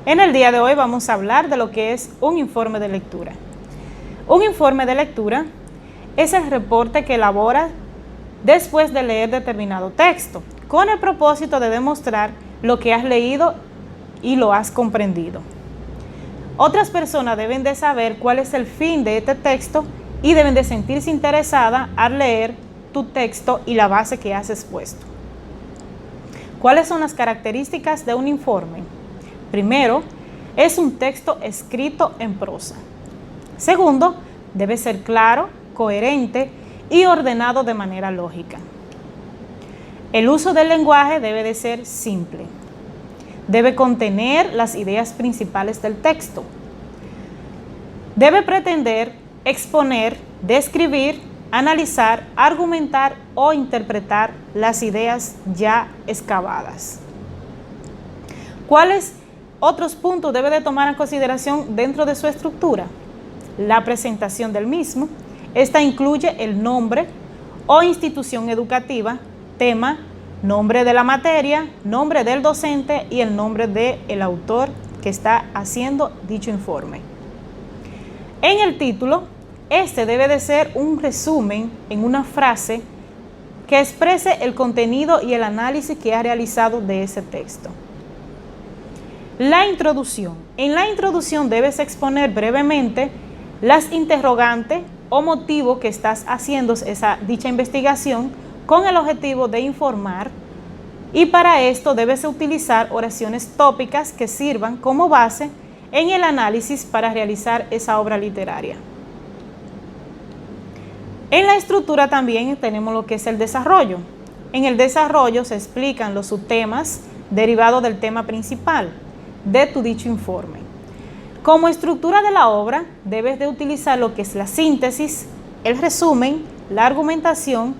En el día de hoy vamos a hablar de lo que es un informe de lectura. Un informe de lectura es el reporte que elabora después de leer determinado texto, con el propósito de demostrar lo que has leído y lo has comprendido. Otras personas deben de saber cuál es el fin de este texto y deben de sentirse interesadas al leer tu texto y la base que has expuesto. ¿Cuáles son las características de un informe? Primero, es un texto escrito en prosa. Segundo, debe ser claro, coherente y ordenado de manera lógica. El uso del lenguaje debe de ser simple. Debe contener las ideas principales del texto. Debe pretender exponer, describir, analizar, argumentar o interpretar las ideas ya excavadas. ¿Cuáles otros puntos debe de tomar en consideración dentro de su estructura? La presentación del mismo. Esta incluye el nombre o institución educativa, tema, nombre de la materia, nombre del docente y el nombre del autor que está haciendo dicho informe. En el título, este debe de ser un resumen en una frase que exprese el contenido y el análisis que ha realizado de ese texto. La introducción. En la introducción debes exponer brevemente las interrogantes o motivo que estás haciendo dicha investigación con el objetivo de informar, y para esto debes utilizar oraciones tópicas que sirvan como base en el análisis para realizar esa obra literaria. En la estructura también tenemos lo que es el desarrollo. En el desarrollo se explican los subtemas derivados del tema principal de tu dicho informe. Como estructura de la obra, debes de utilizar lo que es la síntesis, el resumen, la argumentación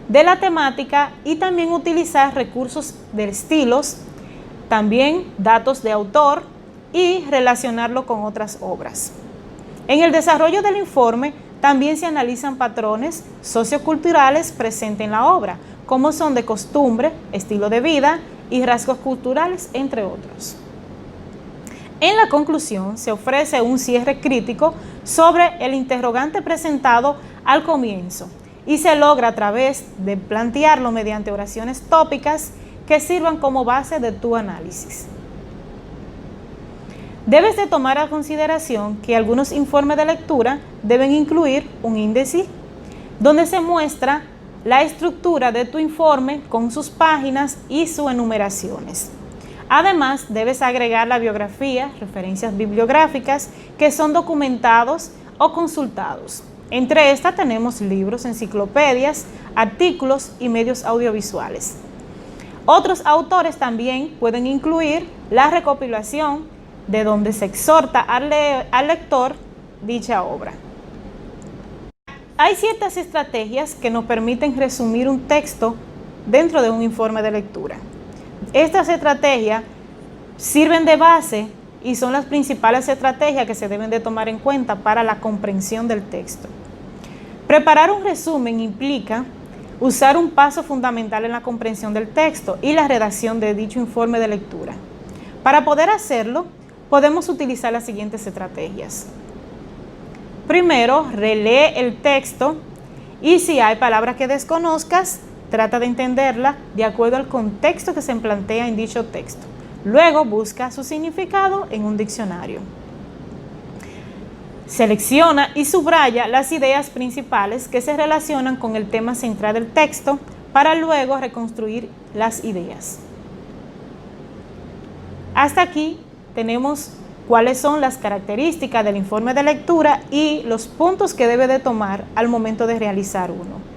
de la temática y también utilizar recursos de estilos, también datos de autor y relacionarlo con otras obras. En el desarrollo del informe también se analizan patrones socioculturales presentes en la obra, como son de costumbre, estilo de vida y rasgos culturales, entre otros. En la conclusión se ofrece un cierre crítico sobre el interrogante presentado al comienzo y se logra a través de plantearlo mediante oraciones tópicas que sirvan como base de tu análisis. Debes de tomar a consideración que algunos informes de lectura deben incluir un índice donde se muestra la estructura de tu informe con sus páginas y sus enumeraciones. Además, debes agregar la biografía, referencias bibliográficas que son documentados o consultados. Entre estas tenemos libros, enciclopedias, artículos y medios audiovisuales. Otros autores también pueden incluir la recopilación de donde se exhorta al lector dicha obra. Hay ciertas estrategias que nos permiten resumir un texto dentro de un informe de lectura. Estas estrategias sirven de base y son las principales estrategias que se deben de tomar en cuenta para la comprensión del texto. Preparar un resumen implica usar un paso fundamental en la comprensión del texto y la redacción de dicho informe de lectura. Para poder hacerlo, podemos utilizar las siguientes estrategias. Primero, relee el texto y si hay palabras que desconozcas, trata de entenderla de acuerdo al contexto que se plantea en dicho texto. Luego, busca su significado en un diccionario. Selecciona y subraya las ideas principales que se relacionan con el tema central del texto para luego reconstruir las ideas. Hasta aquí tenemos cuáles son las características del informe de lectura y los puntos que debe de tomar al momento de realizar uno.